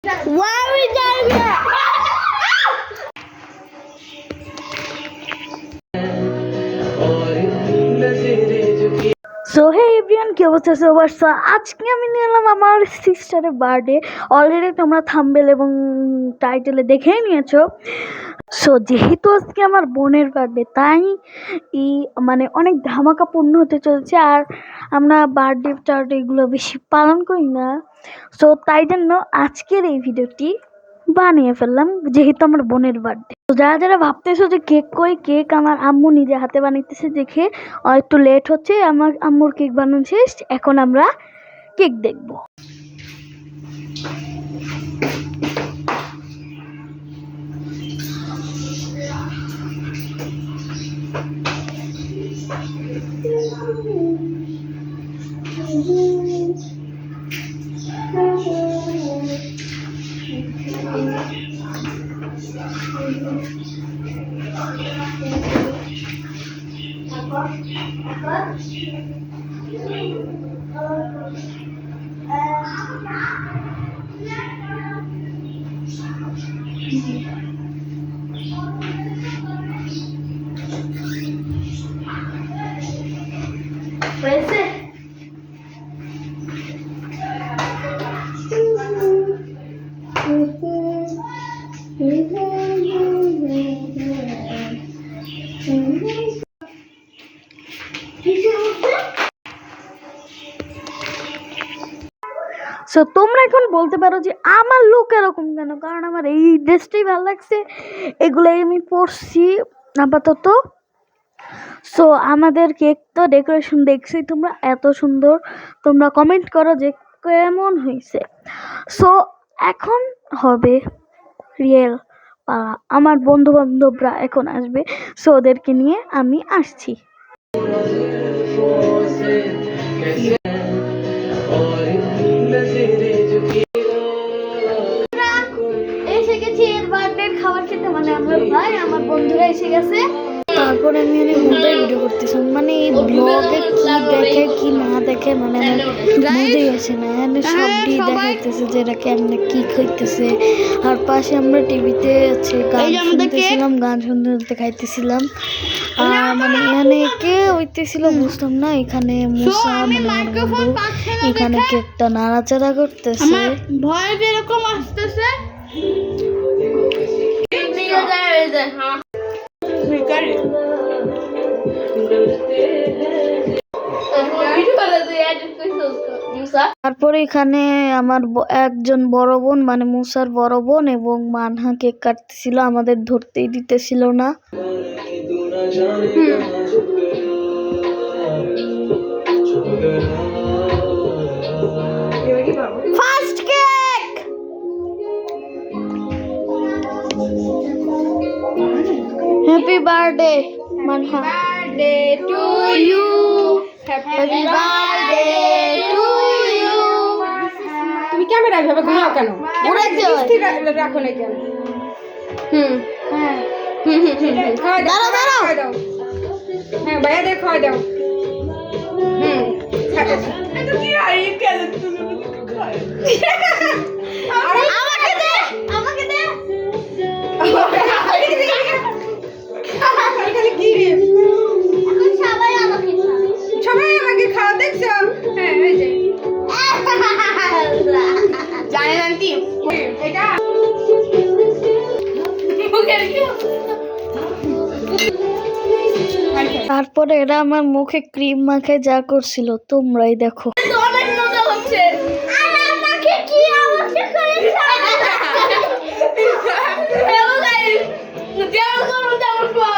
Why are we doing that? So hey everyone, কি অবস্থা সবার? সো আজকে আমি নিয়ে এলাম আমার সিস্টারের বার্থডে। অলরেডি তোমরা থাম্বনেল এবং টাইটেলে দেখেই নিয়েছো। সো যেহেতু আজকে আমার বোনের বার্থডে, তাই মানে অনেক ধামাকাপূর্ণ হতে চলছে। আর আমরা বার্থডে টার্থডে এগুলো বেশি পালন করি না, সো তাই জন্য আজকের এই ভিডিওটি বানিয়ে ফেললাম, যেহেতু আমার বোনের বার্থডে। তো যারা যারা ভাবতেছো যে কেক কই, কেক আমার আম্মু নিজে হাতে বানাইতেছে দেখে একটু লেট হচ্ছে। আমার আম্মুর কেক বানানো শেষ, এখন আমরা কেক দেখবো। সো তোমরা এখন বলতে পারো যে আমার লুক এরকম কেন, কারণ আমার এই ড্রেসটাই ভালো লাগছে, এগুলোই আমি পরছি আপাতত। সো আমাদের কেক তো ডেকোরেশন দেখছি তোমরা, এত সুন্দর। তোমরা কমেন্ট করো যে কেমন হয়েছে। সো এখন হবে রিয়েল পালা, আমার বন্ধু বান্ধবরা এখন আসবে, সো ওদেরকে নিয়ে আমি আসছি। এসে গেছি এর বার্থডের খাবার খেতে, মানে আমার ভাই আমার বন্ধুরা এসে গেছে। তারপরে আমি মুদ্রায় ভিডিও করতেছি, মানে এই ব্লগে কি দেখে কি না দেখে, মানে বুঝতে গেছে না, সবটি দেখাইতেছে যে এরা কেমনে কি খাইতেছে। আর পাশে আমরা টিভিতে গান শুনতেছিলাম, গান শুনতে শুনতে খাইতেছিলাম। আর মানে এখানে কে হইতেছিল বুঝতাম না, এখানে মুসা মানে এখানে কেকটা নাড়াচাড়া করতেছে, ভয় যেরকম আসতেছে। তারপরে এখানে আমার একজন বড় বোন, মানে মুসার বড় বোন এবং মানহা কেক কাটতেছিল, আমাদের ধরতেই দিতেছিল না। First cake, happy birthday Manha, birthday to you, happy birthday to you. তুমি ক্যামেরা ভাবে ঘুরাও কেন? রাখো না কেন? হ্যাঁ খাওয়া দাও, খাওয়া দাও। হ্যাঁ ভাইয়া দেখ, খাওয়া দাও। আমাকে দে, আমাকে দে। সবাই আমাকে খাওয়া দেখছো? হ্যাঁ এই যে জানেন আন্টি এটা তারপরে এরা আমার মুখে ক্রিম মাখে যা করছিল তোমরাই দেখো। অনেক মজা হচ্ছে। আর আমাকে কি অবস্থা করেছে? হ্যালো গাইস, যেমন করুন তেমন পাও।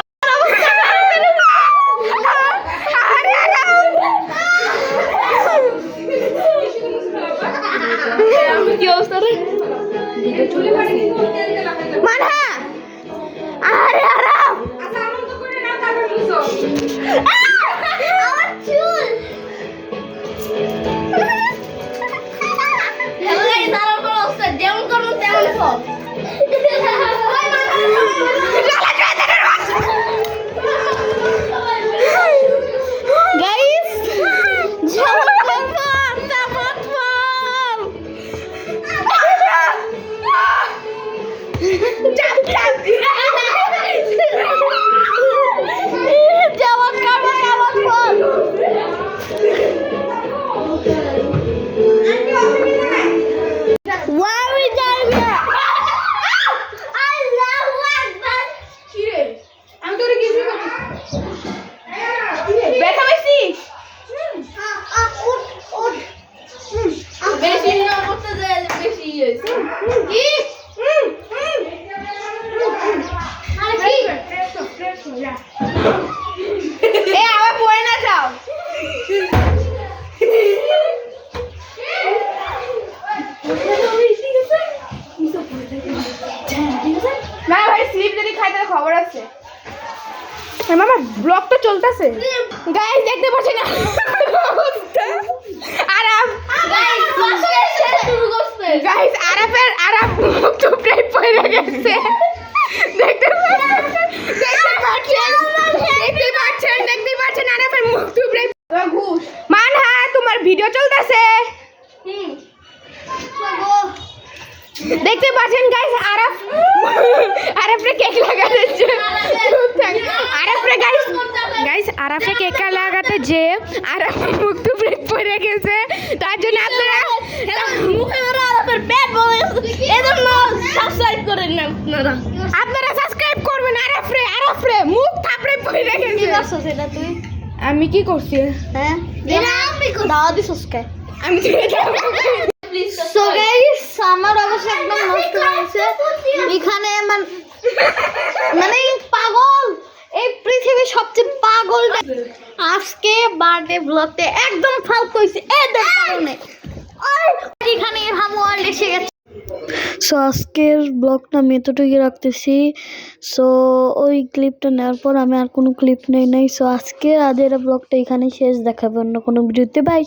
কি অবস্থা রে? ভিডিও চলে গেছে। মানহা, আরে আরাম। আচ্ছা আনন্দ করে না, তারপর বুঝো। আমার চুল। হ্যালো গাইস, আর কোনো অবস্থা যেমন করুন তেমন পাও। গাইস, যেমন করুন তেমন পাও। আবার পড়ে না যাও। না ভাই স্লিপ যদি খাই তাহলে খবর আছে। মামা ব্লগ তো চলতেছে গাইস, দেখতে পাচ্ছেন না আরাম গাইস, আরাম মুখ তো প্রায় পড়ে গেছে। দেখতে পাচ্ছেন আরামের মুখ তো প্রায়। মান হ্যাঁ, তোমার ভিডিও চলতেছে দেখতে পাচ্ছেন গাইস। আরাফরে কেক লাগাতে যে আরাফরে গাইস আরাফরে কেক লাগাতে যে আরাফ মুখ তো ব্রেক পড়ে গেছে, তার জন্য আপনারা মুখে ধরে আরাফের পেট বলে এজন্য সাবস্ক্রাইব করেন না আপনারা। আপনারা সাবস্ক্রাইব করবেন। আরাফরে মুখ থাপড়ে পড়ে গেছে। কি করছস এটা তুই? আমি কি করছি? হ্যাঁ দাও দি সাবস্ক্রাইব। আমি সো গাইস, আমার অবস্থা একদম নষ্ট হয়েছে এখানে। মানে পাগল, এই পৃথিবীর সবচেয়ে পাগল আজকে বার্থডে ব্লগতে একদম ফালতু হয়েছে এদের কারণে। এখানে হামওয়ার্ল্ড এসে গেছে। সো আজকের ব্লগটা আমি এতটুকু রাখতেছি। সো ওই ক্লিপটা নেওয়ার পর আমি আর কোনো ক্লিপ নেই। সো আজকে আজের ব্লগটা এখানে শেষ, দেখাবে অন্য কোনো ভিডিওতে। বাই।